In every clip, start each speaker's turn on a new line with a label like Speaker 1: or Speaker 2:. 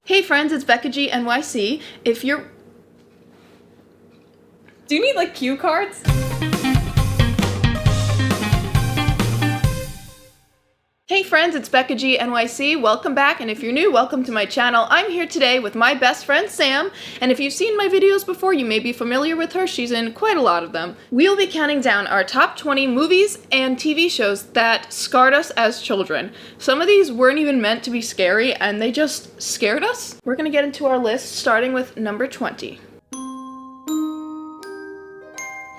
Speaker 1: Hey friends, it's BeccaG NYC. If you're...
Speaker 2: Do you need like cue cards?
Speaker 1: Hey friends, it's BeccaG NYC. Welcome back, and if you're new, welcome to my channel. I'm here today with my best friend Sam, and if you've seen my videos before, you may be familiar with her. She's in quite a lot of them. We'll be counting down our top 20 movies and TV shows that scarred us as children. Some of these weren't even meant to be scary, and they just scared us. We're gonna get into our list, starting with number 20.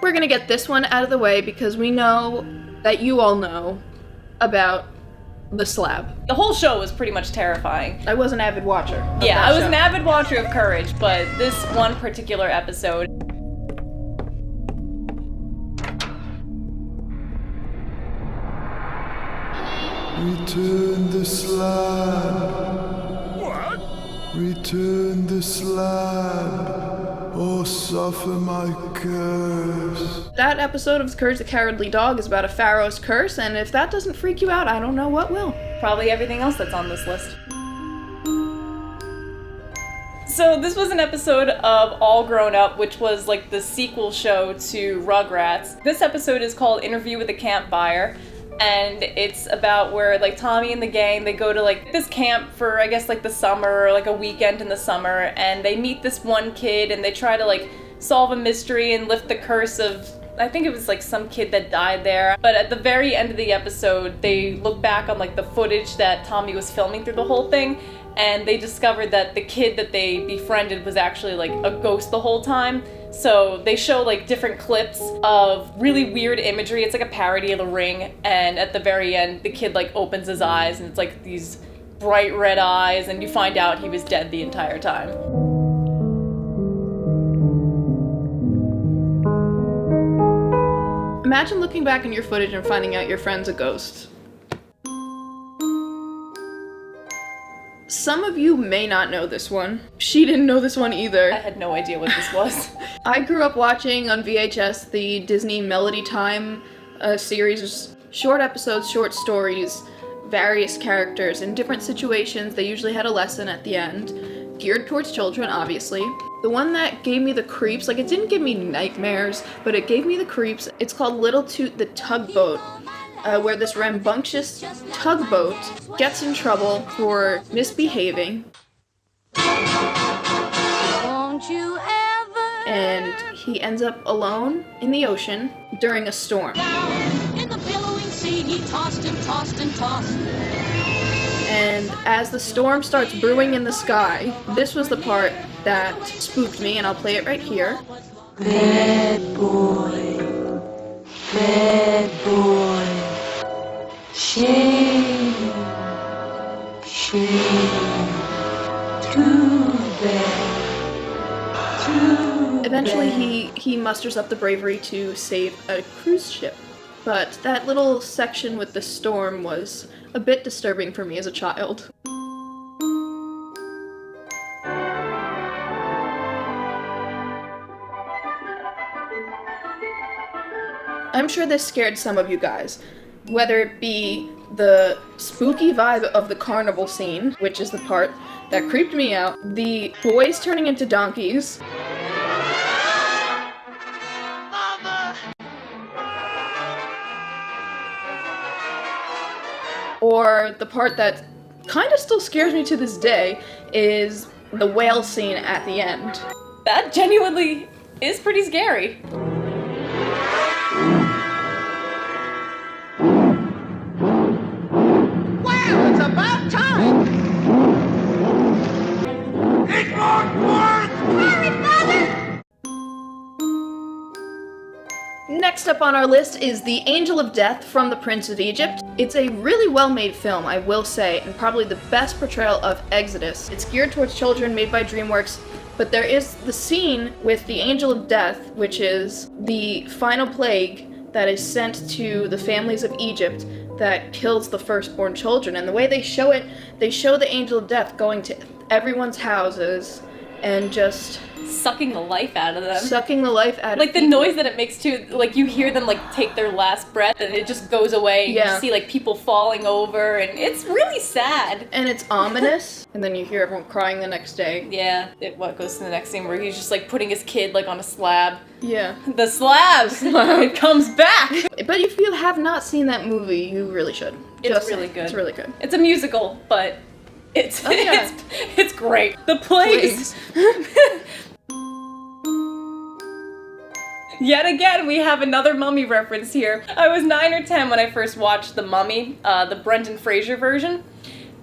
Speaker 1: We're gonna get this one out of the way because we know that you all know about The Slab.
Speaker 2: The whole show was pretty much terrifying.
Speaker 1: I was an avid watcher.
Speaker 2: Yeah, I was an avid watcher of Courage, but this one particular episode.
Speaker 3: Return the slab. What? Return the slab, or suffer my curse.
Speaker 1: That episode of Courage the Cowardly Dog is about a pharaoh's curse, and if that doesn't freak you out, I don't know what will.
Speaker 2: Probably everything else that's on this list. So this was an episode of All Grown Up, which was like the sequel show to Rugrats. This episode is called Interview with a Campfire, and it's about where like Tommy and the gang, they go to like this camp for I guess like the summer, or like a weekend in the summer, and they meet this one kid and they try to like solve a mystery and lift the curse of, I think it was like some kid that died there. But at the very end of the episode, they look back on like the footage that Tommy was filming through the whole thing, and they discovered that the kid that they befriended was actually like a ghost the whole time. So they show like different clips of really weird imagery. It's like a parody of The Ring, and at the very end the kid like opens his eyes and it's like these bright red eyes, and you find out he was dead the entire time.
Speaker 1: Imagine looking back on your footage and finding out your friend's a ghost. Some of you may not know this one. She didn't know this one either.
Speaker 2: I had no idea what this was.
Speaker 1: I grew up watching on VHS the Disney Melody Time series, short episodes, short stories, various characters in different situations. They usually had a lesson at the end, geared towards children, obviously. The one that gave me the creeps, like it didn't give me nightmares, but it gave me the creeps. It's called Little Toot the Tugboat, where this rambunctious tugboat gets in trouble for misbehaving.
Speaker 4: Won't you ever?
Speaker 1: And he ends up alone in the ocean during a storm.
Speaker 4: Down in the billowing sea, he tossed and tossed and tossed.
Speaker 1: And as the storm starts brewing in the sky, this was the part that spooked me, and I'll play it right here.
Speaker 5: Bad boy, shame, shame, too bad, too
Speaker 1: Eventually
Speaker 5: bad.
Speaker 1: he musters up the bravery to save a cruise ship. But that little section with the storm was a bit disturbing for me as a child. I'm sure this scared some of you guys, whether it be the spooky vibe of the carnival scene, which is the part that creeped me out, the boys turning into donkeys, or the part that kind of still scares me to this day is the whale scene at the end.
Speaker 2: That genuinely is pretty scary.
Speaker 6: Well, it's about time! It's Hurry, Father!
Speaker 1: Next up on our list is The Angel of Death from The Prince of Egypt. It's a really well-made film, I will say, and probably the best portrayal of Exodus. It's geared towards children, made by DreamWorks, but there is the scene with the Angel of Death, which is the final plague that is sent to the families of Egypt that kills the firstborn children. And the way they show it, they show the Angel of Death going to everyone's houses and just
Speaker 2: Sucking the life out of them.
Speaker 1: sucking the life out of
Speaker 2: Like the
Speaker 1: people.
Speaker 2: noise that it makes too, like you hear them like take their last breath and it just goes away.
Speaker 1: Yeah.
Speaker 2: You see like people falling over and it's really sad.
Speaker 1: And it's ominous, and then you hear everyone crying the next day.
Speaker 2: Yeah, what goes to the next scene where he's just like putting his kid like on a slab.
Speaker 1: Yeah.
Speaker 2: The slab! It comes back!
Speaker 1: But if you have not seen that movie, you really should.
Speaker 2: It's
Speaker 1: Just
Speaker 2: really
Speaker 1: saying.
Speaker 2: good.
Speaker 1: It's really good.
Speaker 2: It's a musical, but it's
Speaker 1: Oh, yeah.
Speaker 2: it's great. The plagues. Yet again, we have another Mummy reference here. I was 9 or 10 when I first watched The Mummy, the Brendan Fraser version.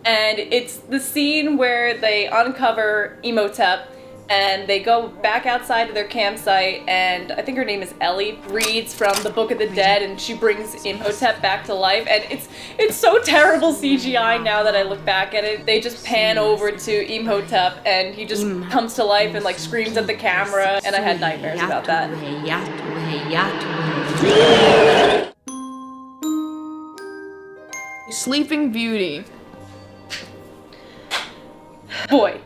Speaker 2: And it's the scene where they uncover Imhotep and they go back outside to their campsite, and I think her name is Ellie, reads from the Book of the Dead, and she brings Imhotep back to life. And it's so terrible CGI now that I look back at it. They just pan over to Imhotep and he just comes to life and like screams at the camera, and I had nightmares about that.
Speaker 1: Sleeping Beauty.
Speaker 2: Boy.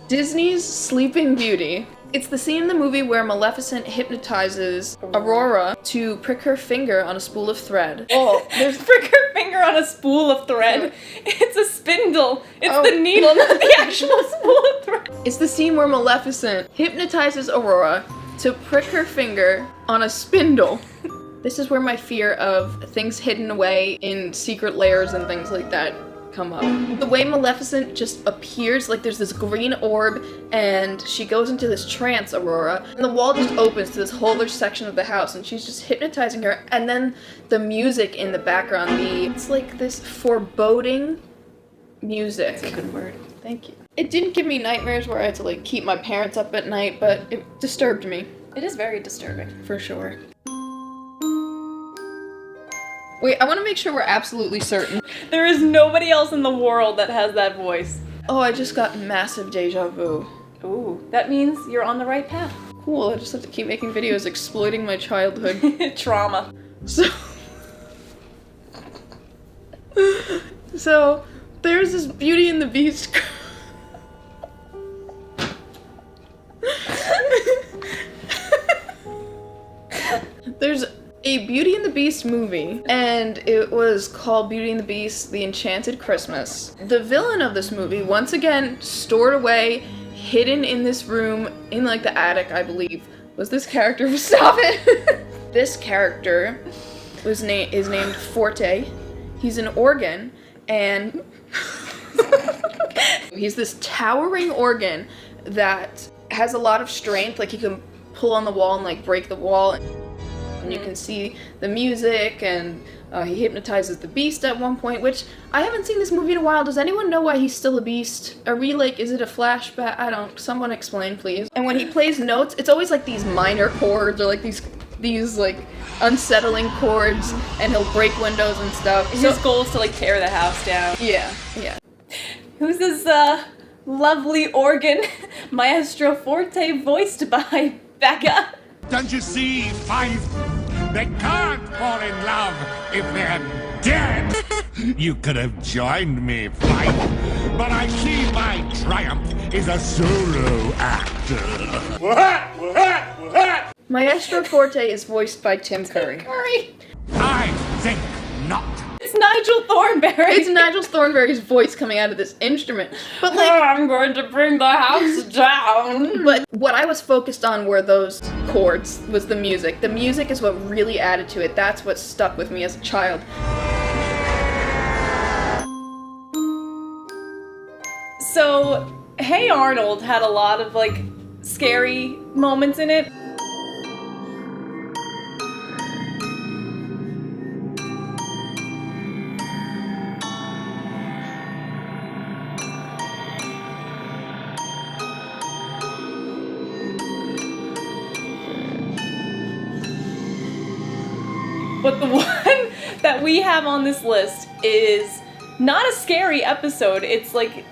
Speaker 1: Disney's Sleeping Beauty. It's the scene in the movie where Maleficent hypnotizes Aurora to prick her finger on a spool of thread. Oh, there's
Speaker 2: Prick her finger on a spool of thread. It's a spindle. It's
Speaker 1: Oh.
Speaker 2: the needle, not the actual spool of thread.
Speaker 1: It's the scene where Maleficent hypnotizes Aurora to prick her finger on a spindle. This is where my fear of things hidden away in secret layers and things like that come up. The way Maleficent just appears, like there's this green orb and she goes into this trance, Aurora, and the wall just opens to this whole other section of the house and she's just hypnotizing her, and then the music in the background, it's like this foreboding music.
Speaker 2: That's a good word.
Speaker 1: Thank you. It didn't give me nightmares where I had to like keep my parents up at night, but it disturbed me,
Speaker 2: It is very disturbing.
Speaker 1: for sure. Wait, I want to make sure we're absolutely certain.
Speaker 2: There is nobody else in the world that has that voice.
Speaker 1: Oh, I just got massive deja vu.
Speaker 2: Ooh, that means you're on the right path.
Speaker 1: Cool, I just have to keep making videos exploiting my childhood.
Speaker 2: Trauma.
Speaker 1: So there's this Beauty and the Beast. There's a Beauty and the Beast movie, and it was called Beauty and the Beast: The Enchanted Christmas. The villain of this movie, once again stored away, hidden in this room, in like the attic, I believe, was this character. Stop it! This character is named Forte. He's an organ, and he's this towering organ that has a lot of strength. Like he can pull on the wall and like break the wall. And you can see the music, and he hypnotizes the beast at one point, which I haven't seen this movie in a while. Does anyone know why he's still a beast? Are we like, is it a flashback? I don't, someone explain please. And when he plays notes, it's always like these minor chords or like these like unsettling chords, and he'll break windows and stuff.
Speaker 2: His goal is to like tear the house down.
Speaker 1: Yeah, yeah.
Speaker 2: Who's this lovely organ? Maestro Forte, voiced by Becca.
Speaker 7: Don't you see, Fife? They can't fall in love if they're dead. You could have joined me, Fife, but I see my triumph is a solo act.
Speaker 1: Maestro Forte is voiced by Tim Curry.
Speaker 7: I think not.
Speaker 2: It's Nigel Thornberry.
Speaker 1: It's Nigel Thornberry's voice coming out of this instrument. But like,
Speaker 2: I'm going to bring the house down.
Speaker 1: but what I was focused on were those chords, was the music. The music is what really added to it. That's what stuck with me as a child.
Speaker 2: So, Hey Arnold had a lot of like scary moments in it. But the one that we have on this list is not a scary episode. It's like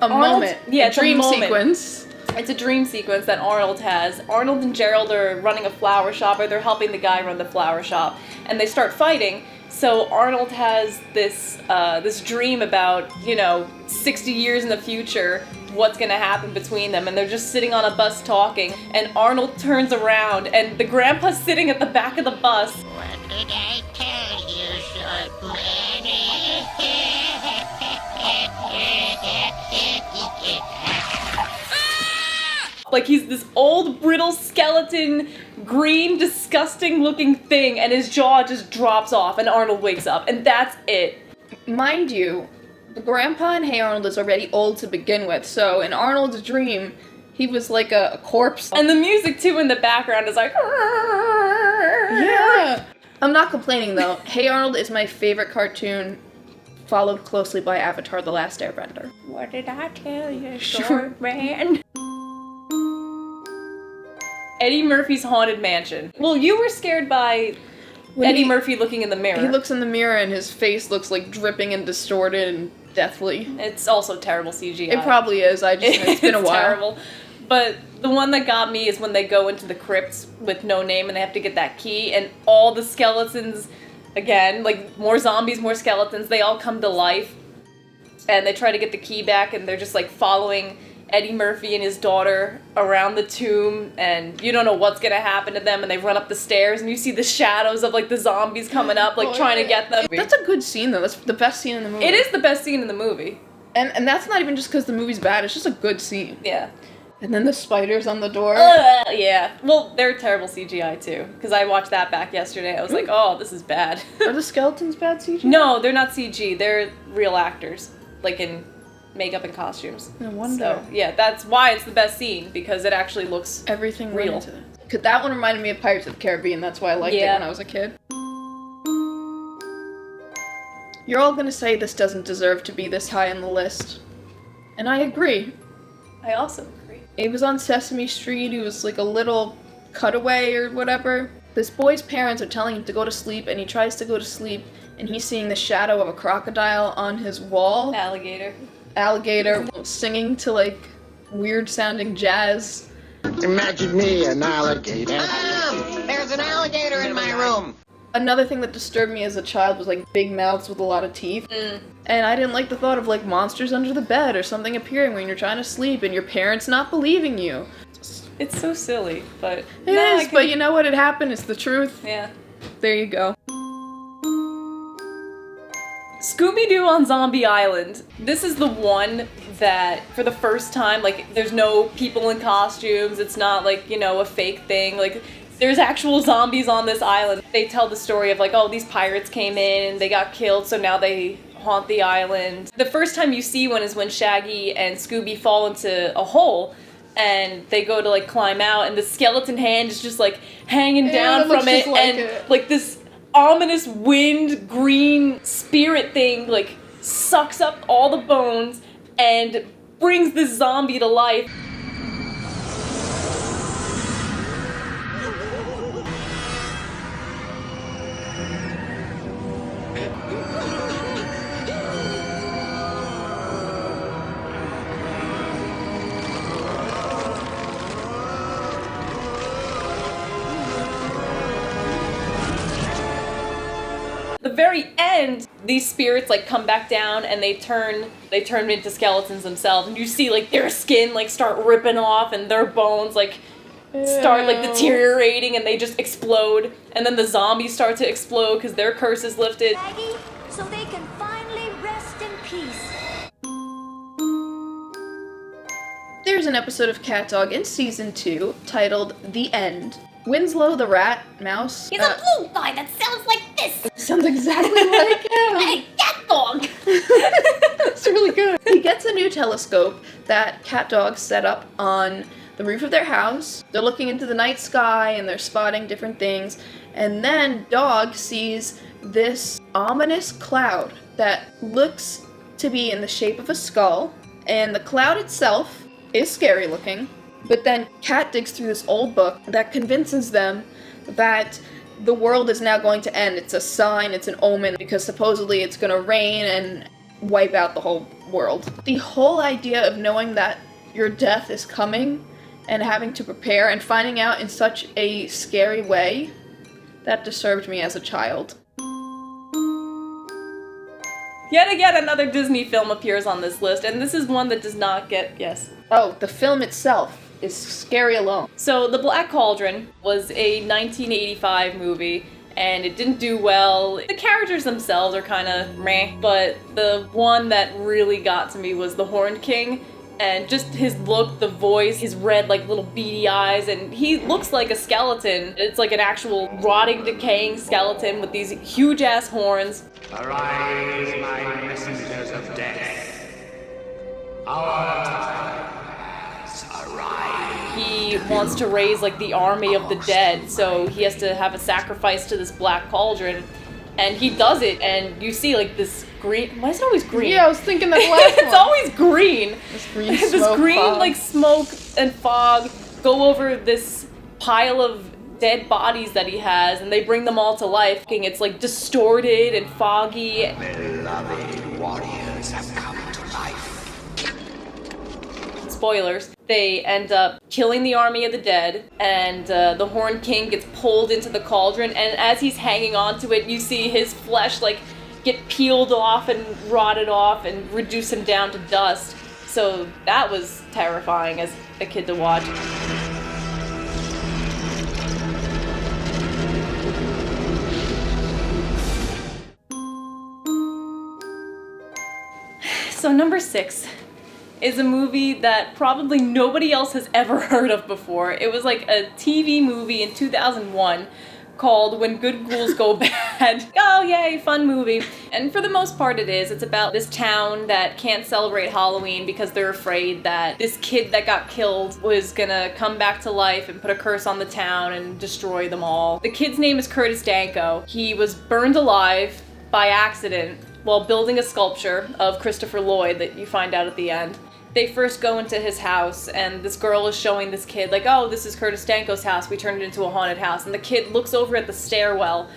Speaker 1: A moment.
Speaker 2: Yeah,
Speaker 1: A
Speaker 2: it's
Speaker 1: dream
Speaker 2: a moment.
Speaker 1: sequence.
Speaker 2: It's a dream sequence that Arnold has. Arnold and Gerald are running a flower shop, or they're helping the guy run the flower shop, and they start fighting. So Arnold has this this dream about, 60 years in the future, what's gonna happen between them, and they're just sitting on a bus talking, and Arnold turns around, and the grandpa's sitting at the back of the bus.
Speaker 6: What did I tell you, short man?
Speaker 2: Like, he's this old, brittle skeleton, green, disgusting looking thing, and his jaw just drops off, and Arnold wakes up, and that's it.
Speaker 1: Mind you, the grandpa in Hey Arnold is already old to begin with, so in Arnold's dream, he was like a corpse.
Speaker 2: And the music, too, in the background is like...
Speaker 1: Yeah! I'm not complaining, though. Hey Arnold is my favorite cartoon, followed closely by Avatar: The Last Airbender.
Speaker 2: What did I tell you, short man? Eddie Murphy's Haunted Mansion. Well, you were scared by Eddie Murphy looking in the mirror.
Speaker 1: He looks in the mirror and his face looks like dripping and distorted and deathly.
Speaker 2: It's also terrible CGI.
Speaker 1: It probably is. It's been a while.
Speaker 2: Terrible. But the one that got me is when they go into the crypts with no name and they have to get that key, and all the skeletons, again, like more zombies, more skeletons, they all come to life. And they try to get the key back, and they're just like following Eddie Murphy and his daughter around the tomb, and you don't know what's gonna happen to them, and they run up the stairs, and you see the shadows of like the zombies coming up, like trying to get them.
Speaker 1: That's a good scene, though. That's the best scene in the movie.
Speaker 2: It is the best scene in the movie.
Speaker 1: And that's not even just because the movie's bad, it's just a good scene.
Speaker 2: Yeah.
Speaker 1: And then the spiders on the door.
Speaker 2: Yeah. Well, they're terrible CGI too, because I watched that back yesterday. I was like, oh, this is bad.
Speaker 1: Are the skeletons bad CG?
Speaker 2: No, they're not CG. They're real actors, like in makeup and costumes.
Speaker 1: No wonder.
Speaker 2: So, yeah, that's why it's the best scene, because it actually looks
Speaker 1: Everything
Speaker 2: real.
Speaker 1: went into it. 'Cause that one reminded me of Pirates of the Caribbean. That's why I liked it when I was a kid. You're all gonna say this doesn't deserve to be this high on the list. And I agree.
Speaker 2: I also agree.
Speaker 1: It was on Sesame Street. It was like a little cutaway or whatever. This boy's parents are telling him to go to sleep, and he tries to go to sleep, and he's seeing the shadow of a crocodile on his wall. Alligator singing to like weird sounding jazz.
Speaker 8: Imagine me an alligator.
Speaker 6: There's an alligator in my room.
Speaker 1: Another thing that disturbed me as a child was like big mouths with a lot of teeth. And I didn't like the thought of like monsters under the bed or something appearing when you're trying to sleep and your parents not believing you.
Speaker 2: It's so silly, but...
Speaker 1: It is, but you know what? It happened. It's the truth.
Speaker 2: Yeah.
Speaker 1: There you go.
Speaker 2: Scooby-Doo on Zombie Island. This is the one that, for the first time, like, there's no people in costumes, it's not, like, you know, a fake thing, like, there's actual zombies on this island. They tell the story of, like, oh, these pirates came in, they got killed, so now they haunt the island. The first time you see one is when Shaggy and Scooby fall into a hole, and they go to, like, climb out, and the skeleton hand is just, like, hanging down from it, and, like, this ominous wind green spirit thing like sucks up all the bones and brings this zombie to life. The very end, these spirits like come back down and they turn into skeletons themselves, and you see like their skin like start ripping off and their bones like start like deteriorating and they just explode, and then the zombies start to explode because their curse is lifted.
Speaker 4: Maggie, so they can finally rest in peace.
Speaker 1: There's an episode of Cat Dog in season 2 titled The End. Winslow the rat mouse.
Speaker 4: He's a blue guy that sounds like this.
Speaker 1: Sounds exactly like him.
Speaker 4: Hey, cat dog.
Speaker 1: That's really good. He gets a new telescope that Cat Dog set up on the roof of their house. They're looking into the night sky and they're spotting different things. And then Dog sees this ominous cloud that looks to be in the shape of a skull. And the cloud itself is scary looking. But then Cat digs through this old book that convinces them that the world is now going to end. It's a sign, it's an omen, because supposedly it's going to rain and wipe out the whole world. The whole idea of knowing that your death is coming and having to prepare and finding out in such a scary way, that disturbed me as a child.
Speaker 2: Yet again, another Disney film appears on this list, and this is one that does not get, yes.
Speaker 1: Oh, the film itself is scary alone.
Speaker 2: So, The Black Cauldron was a 1985 movie, and it didn't do well. The characters themselves are kind of meh, but the one that really got to me was the Horned King, and just his look, the voice, his red, like, little beady eyes, and he looks like a skeleton. It's like an actual rotting, decaying skeleton with these huge-ass horns.
Speaker 9: Arise, my messengers of death. Our time has arrived.
Speaker 2: He wants to raise, like, the army of the dead, so he has to have a sacrifice to this black cauldron. And he does it, and you see, like, this green... Why is it always green?
Speaker 1: Yeah, I was thinking that last
Speaker 2: It's always green.
Speaker 1: This green
Speaker 2: This
Speaker 1: smoke
Speaker 2: green,
Speaker 1: fog.
Speaker 2: like, smoke and fog go over this pile of dead bodies that he has, and they bring them all to life. It's, like, distorted and foggy.
Speaker 9: Beloved warriors have come to life.
Speaker 2: Spoilers. They end up killing the army of the dead, and the Horned King gets pulled into the cauldron, and as he's hanging onto it, you see his flesh, like, get peeled off and rotted off and reduce him down to dust. So that was terrifying as a kid to watch. So number 6 is a movie that probably nobody else has ever heard of before. It was like a TV movie in 2001 called When Good Ghouls Go Bad. Oh yay, fun movie. And for the most part it is. It's about this town that can't celebrate Halloween because they're afraid that this kid that got killed was gonna come back to life and put a curse on the town and destroy them all. The kid's name is Curtis Danko. He was burned alive by accident while building a sculpture of Christopher Lloyd that you find out at the end. They first go into his house, and this girl is showing this kid, like, oh, this is Curtis Danko's house, we turned it into a haunted house. And the kid looks over at the stairwell,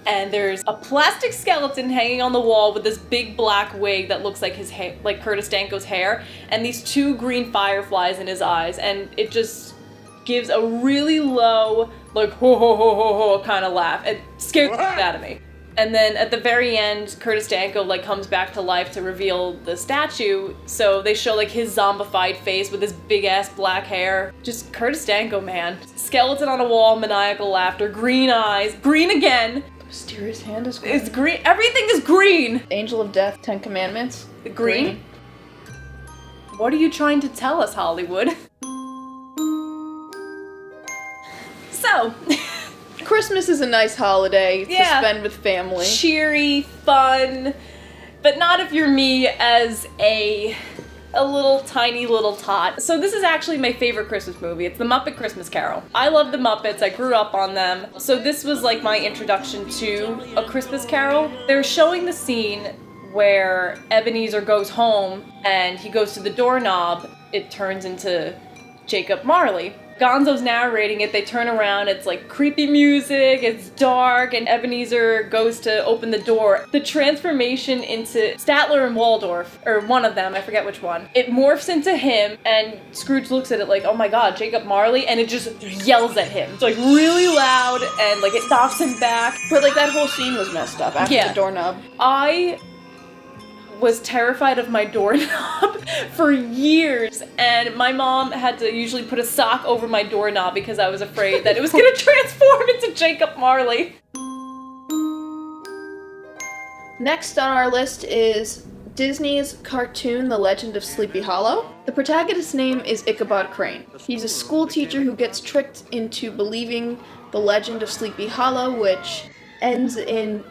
Speaker 2: and there's a plastic skeleton hanging on the wall with this big black wig that looks like his hair, like Curtis Danko's hair, and these 2 green fireflies in his eyes, and it just gives a really low, like, ho ho ho ho ho kind of laugh. It scared the shit out of me. And then at the very end, Curtis Danko, like, comes back to life to reveal the statue, so they show, like, his zombified face with his big-ass black hair. Just Curtis Danko, man. Skeleton on a wall, maniacal laughter, green eyes, green again.
Speaker 1: The mysterious hand is green.
Speaker 2: It's green. Everything is green!
Speaker 1: Angel of Death, 10 Commandments.
Speaker 2: Green? What are you trying to tell us, Hollywood? So...
Speaker 1: Christmas is a nice holiday to
Speaker 2: Yeah.
Speaker 1: spend with family.
Speaker 2: Cheery, fun, but not if you're me as a little tiny little tot. So this is actually my favorite Christmas movie. It's The Muppet Christmas Carol. I love the Muppets. I grew up on them. So this was like my introduction to A Christmas Carol. They're showing the scene where Ebenezer goes home and he goes to the doorknob. It turns into Jacob Marley. Gonzo's narrating it, they turn around, it's like creepy music, it's dark, and Ebenezer goes to open the door. The transformation into Statler and Waldorf, or one of them, I forget which one, it morphs into him, and Scrooge looks at it like, oh my god, Jacob Marley, and it just yells at him. It's like really loud, and like it knocks him back.
Speaker 1: But like that whole scene was messed up after the doorknob.
Speaker 2: I was terrified of my doorknob for years, and my mom had to usually put a sock over my doorknob because I was afraid that it was gonna transform into Jacob Marley.
Speaker 1: Next on our list is Disney's cartoon The Legend of Sleepy Hollow. The protagonist's name is Ichabod Crane. He's a school teacher who gets tricked into believing the legend of Sleepy Hollow, which ends in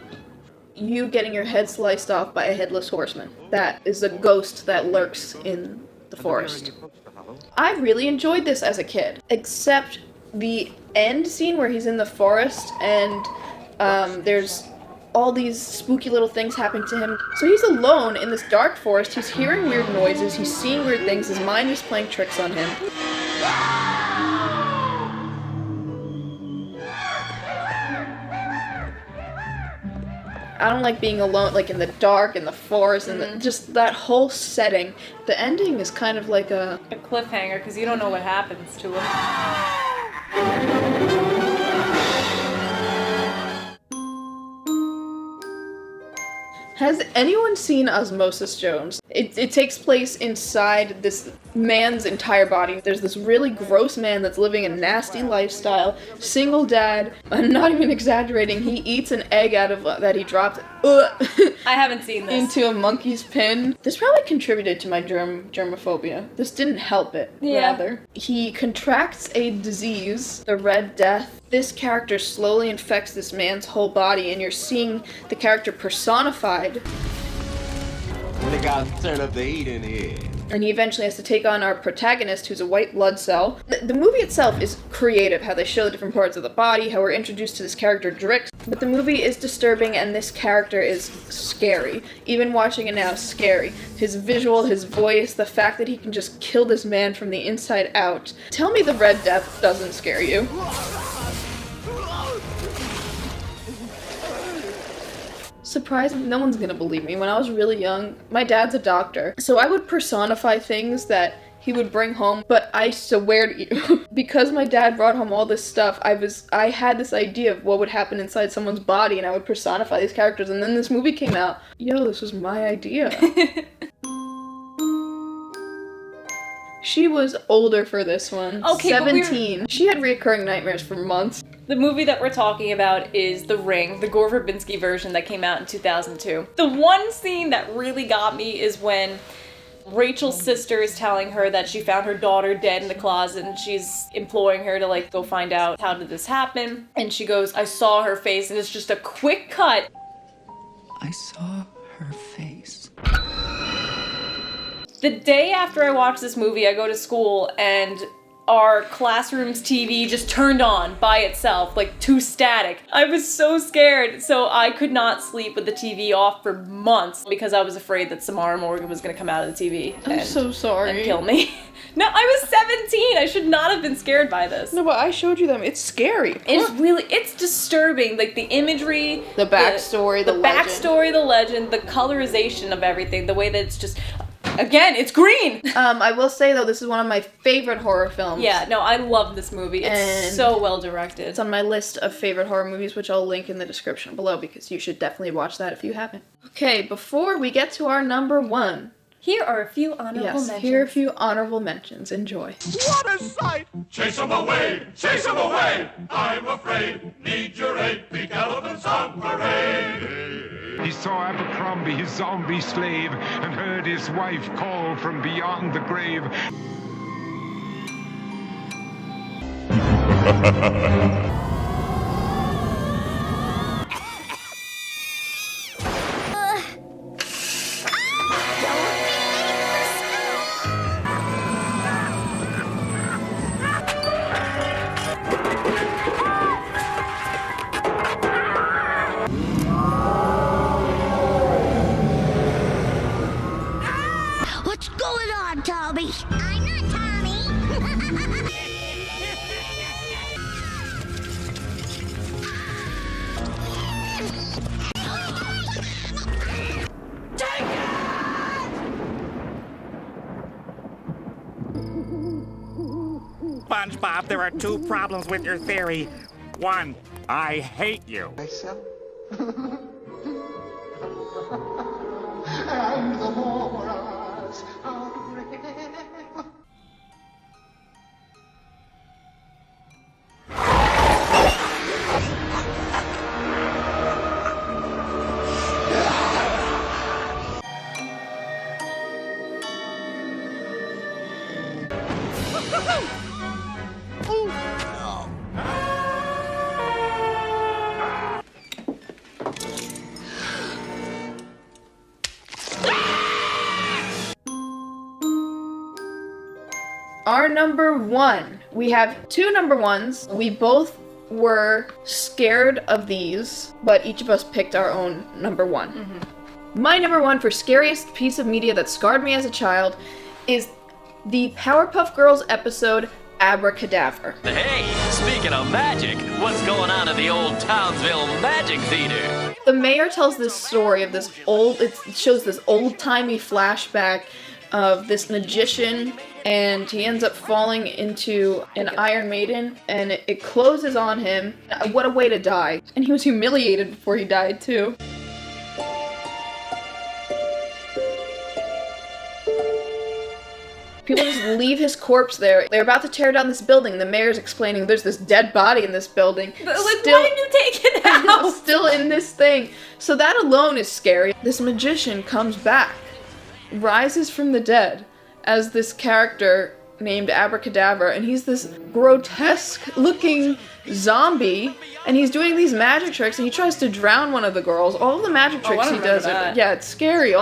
Speaker 1: you getting your head sliced off by a headless horseman. That is a ghost that lurks in the forest. I really enjoyed this as a kid, except the end scene where he's in the forest and there's all these spooky little things happening to him. So he's alone in this dark forest, he's hearing weird noises, he's seeing weird things, his mind is playing tricks on him. I don't like being alone, like in the dark, in the forest, and just that whole setting. The ending is kind of like a
Speaker 2: cliffhanger, because you don't know what happens to him.
Speaker 1: Has anyone seen Osmosis Jones? It takes place inside this man's entire body. There's this really gross man that's living a nasty lifestyle, single dad. I'm not even exaggerating. He eats an egg out of that he dropped
Speaker 2: I haven't seen this.
Speaker 1: into a monkey's pin. This probably contributed to my germophobia. This didn't help it, rather. He contracts a disease, the Red Death. This character slowly infects this man's whole body, and you're seeing the character personified.
Speaker 9: They gotta turn up the heat in here.
Speaker 1: And he eventually has to take on our protagonist, who's a white blood cell. The movie itself is creative, how they show the different parts of the body, how we're introduced to this character, Drix. But the movie is disturbing, and this character is scary. Even watching it now, scary. His visual, his voice, the fact that he can just kill this man from the inside out. Tell me the Red Death doesn't scare you. Surprising, no one's gonna believe me. When I was really young, my dad's a doctor, so I would personify things that he would bring home, but I swear to you, because my dad brought home all this stuff, I had this idea of what would happen inside someone's body, and I would personify these characters, and then this movie came out. Yo, this was my idea. She was older for this one.
Speaker 2: Okay,
Speaker 1: 17. She had reoccurring nightmares for months.
Speaker 2: The movie that we're talking about is The Ring, the Gore Verbinski version that came out in 2002. The one scene that really got me is when Rachel's sister is telling her that she found her daughter dead in the closet, and she's imploring her to like go find out how did this happen. And she goes, "I saw her face," and it's just a quick cut.
Speaker 10: I saw her face.
Speaker 2: The day after I watched this movie, I go to school and our classroom's TV just turned on by itself, like too static. I was so scared, so I could not sleep with the TV off for months because I was afraid that Samara Morgan was gonna come out of the TV
Speaker 1: I'm so sorry.
Speaker 2: and kill me. No, I was 17. I should not have been scared by this.
Speaker 1: No, but I showed you them. It's scary.
Speaker 2: It's disturbing. Like the imagery,
Speaker 1: the backstory, the legend.
Speaker 2: backstory, the legend, the colorization of everything, the way that it's just. Again, it's green!
Speaker 1: I will say, though, this is one of my favorite horror films.
Speaker 2: Yeah, no, I love this movie. It's
Speaker 1: And
Speaker 2: so well directed.
Speaker 1: It's on my list of favorite horror movies, which I'll link in the description below, because you should definitely watch that if you haven't. Okay, before we get to our number one,
Speaker 2: here are a few honorable mentions.
Speaker 1: Here are a few honorable mentions. Enjoy.
Speaker 7: What a sight! Chase 'em away! Chase 'em away! I'm afraid. Need your aid. Big elephants on parade.
Speaker 11: He saw Abercrombie, his zombie slave, and heard his wife call from beyond the grave.
Speaker 4: What's going on, Tommy? I'm not Tommy.
Speaker 12: SpongeBob, there are two problems with your theory. One, I hate you.
Speaker 8: Myself?
Speaker 3: And the morals of regret.
Speaker 1: Our number one. We have two number ones. We both were scared of these, but each of us picked our own number one. My number one for scariest piece of media that scarred me as a child is the Powerpuff Girls episode Abracadabra.
Speaker 13: Hey, speaking of magic, what's going on at the old Townsville Magic Theater?
Speaker 1: The mayor tells this story of this it shows this old-timey flashback of this magician, and he ends up falling into an Iron Maiden, and it closes on him. What a way to die. And he was humiliated before he died, too. People just leave his corpse there. They're about to tear down this building. The mayor's explaining there's this dead body in this building.
Speaker 2: Like, why didn't you take it out?
Speaker 1: Still in this thing. So that alone is scary. This magician comes back, rises from the dead as this character named Abracadabra, and he's this grotesque looking zombie, and he's doing these magic tricks, and he tries to drown one of the girls. All the magic tricks he does are, yeah, it's scary.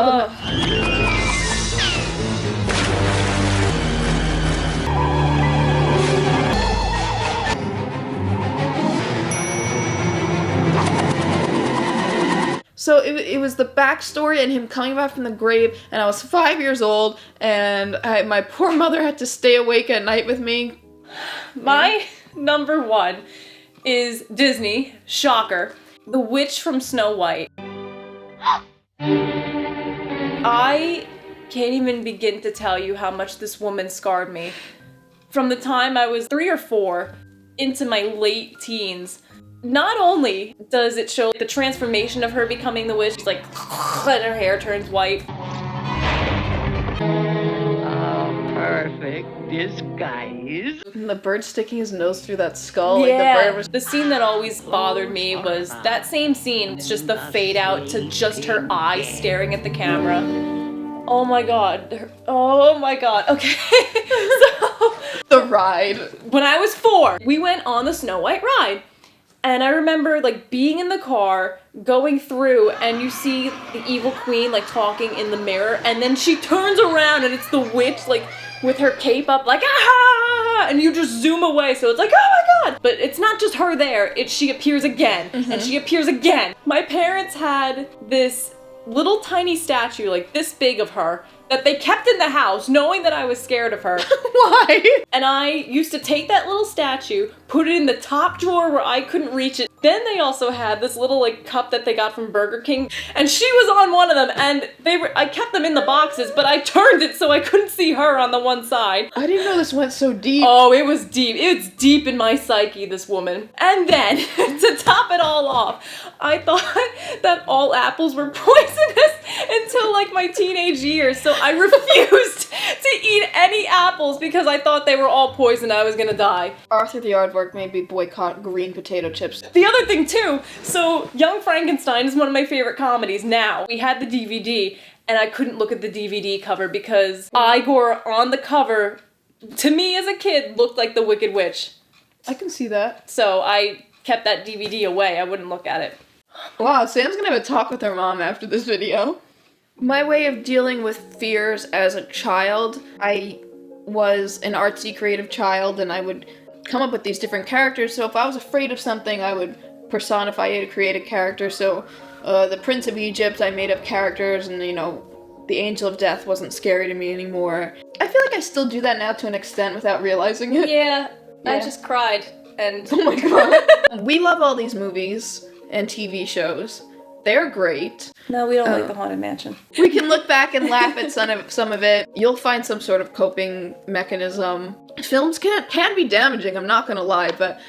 Speaker 1: So it was the backstory and him coming back from the grave, and I was 5 years old, and my poor mother had to stay awake at night with me.
Speaker 2: My number one is Disney, shocker, The Witch from Snow White. I can't even begin to tell you how much this woman scarred me. From the time I was 3 or 4 into my late teens. Not only does it show the transformation of her becoming the witch, like, and her hair turns white.
Speaker 6: Perfect disguise.
Speaker 1: And the bird sticking his nose through that skull.
Speaker 2: Yeah,
Speaker 1: like the bird was.
Speaker 2: The scene that always bothered me was that same scene. It's just the fade out to just her eyes staring at the camera. Oh my god. Oh my god. Okay. So,
Speaker 1: the ride.
Speaker 2: When I was 4, we went on the Snow White ride. And I remember, like, being in the car, going through, and you see the evil queen, like, talking in the mirror, and then she turns around, and it's the witch, like, with her cape up, like, ah! And you just zoom away, so it's like, oh my god! But it's not just her there, she appears again, and she appears again. My parents had this little tiny statue, like, this big of her, that they kept in the house, knowing that I was scared of her.
Speaker 1: Why?
Speaker 2: And I used to take that little statue, put it in the top drawer where I couldn't reach it. Then they also had this little, like, cup that they got from Burger King, and she was on one of them, and I kept them in the boxes, but I turned it so I couldn't see her on the one side.
Speaker 1: I didn't know this went so deep.
Speaker 2: Oh, it was deep. It's deep in my psyche, this woman. And then, to top it all off, I thought that all apples were poisonous until, like, my teenage years, so I refused to eat any apples because I thought they were all poisoned. I was gonna die.
Speaker 1: Arthur the Aardvark made me boycott green potato chips.
Speaker 2: The other thing too, so Young Frankenstein is one of my favorite comedies now. We had the DVD and I couldn't look at the DVD cover because Igor on the cover, to me as a kid, looked like the Wicked Witch.
Speaker 1: I can see that.
Speaker 2: So I kept that DVD away. I wouldn't look at it.
Speaker 1: Wow, Sam's gonna have a talk with her mom after this video. My way of dealing with fears as a child, I was an artsy, creative child, and I would come up with these different characters. So if I was afraid of something, I would personify it, create a character. So the Prince of Egypt, I made up characters, and, you know, the Angel of Death wasn't scary to me anymore. I feel like I still do that now to an extent without realizing it.
Speaker 2: Yeah. I just cried, and...
Speaker 1: Oh my god. We love all these movies and TV shows. They're great.
Speaker 2: No, we don't like The Haunted Mansion.
Speaker 1: We can look back and laugh at some of it. You'll find some sort of coping mechanism. Films can be damaging, I'm not gonna lie, but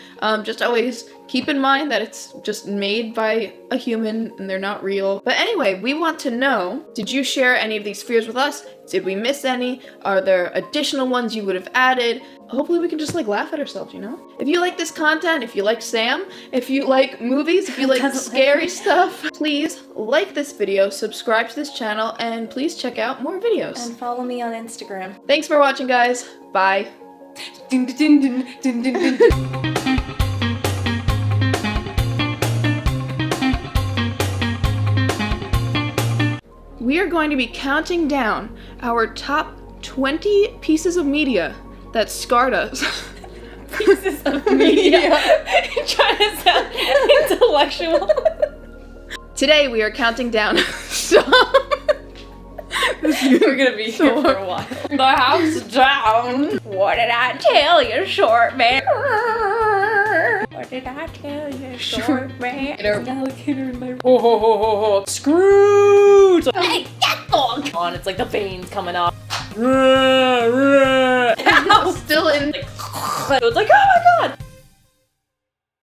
Speaker 1: just always keep in mind that it's just made by a human and they're not real. But anyway, we want to know, did you share any of these fears with us? Did we miss any? Are there additional ones you would have added? Hopefully we can just, like, laugh at ourselves, you know? If you like this content, if you like Sam, if you like movies, if you like scary stuff, please like this video, subscribe to this channel, and please check out more videos.
Speaker 2: And follow me on Instagram.
Speaker 1: Thanks for watching, guys. Bye.
Speaker 2: Dun, dun, dun, dun, dun, dun, dun.
Speaker 1: We are going to be counting down our top 20 pieces of media that scarred us.
Speaker 2: Pieces of media. You're trying to sound intellectual.
Speaker 1: Today we are counting down some.
Speaker 2: We're gonna be here for a while. The house down. What did I tell you, short man? What did I tell you, short man? There's an alligator in my room. Scrooge! Hey, that dog! On, it's like the veins coming off. Ow!
Speaker 1: Still in.
Speaker 2: Like, it's like, oh my god!